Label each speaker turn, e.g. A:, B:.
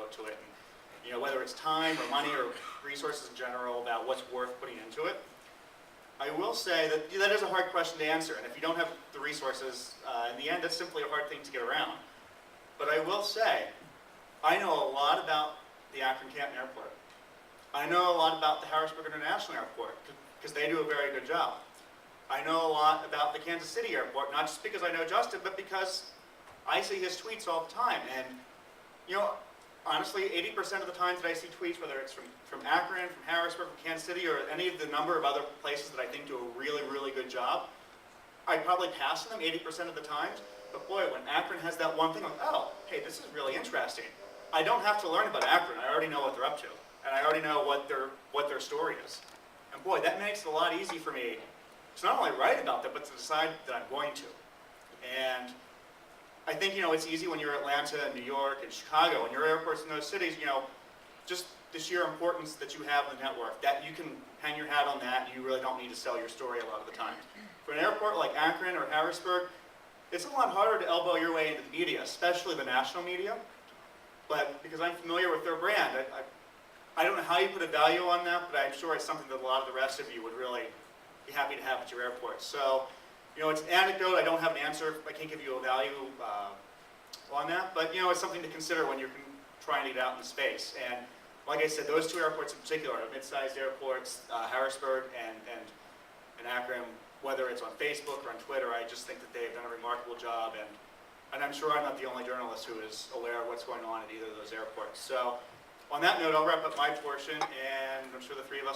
A: devote to it. And, you know, whether it's time or money or resources in general about what's worth putting into it. I will say that that is a hard question to answer, and if you don't have the resources, in the end, that's simply a hard thing to get around. But I will say, I know a lot about the Akron-Canton Airport. I know a lot about the Harrisburg International Airport, because they do a very good job. I know a lot about the Kansas City Airport, not just because I know Justin, but because I see his tweets all the time. And, you know, honestly, 80% of the times that I see tweets, whether it's from Akron, from Harrisburg, from Kansas City, or any of the number of other places that I think do a really, really good job, I probably pass them 80% of the times. But boy, when Akron has that one thing, I'm like, oh, hey, this is really interesting. I don't have to learn about Akron. I already know what they're up to. And I already know what their story is. And boy, that makes it a lot easier for me to not only write about them, but to decide that I'm going to. And I think, you know, it's easy when you're Atlanta and New York and Chicago and your airports in those cities, you know, just the sheer importance that you have in the network, that you can hang your hat on that, and you really don't need to sell your story a lot of the time. For an airport like Akron or Harrisburg, it's a lot harder to elbow your way into the media, especially the national media. But because I'm familiar with their brand, I don't know how you put a value on that, but I'm sure it's something that a lot of the rest of you would really be happy to have at your airport. So, you know, it's an anecdote. I don't have an answer. I can't give you a value on that. But, you know, it's something to consider when you're trying to get out in space. And like I said, those two airports in particular are mid-sized airports, Harrisburg and Akron, whether it's on Facebook or on Twitter. I just think that they've done a remarkable job. And I'm sure I'm not the only journalist who is aware of what's going on at either of those airports. So on that note, I'll wrap up my portion, and I'm sure the three of us will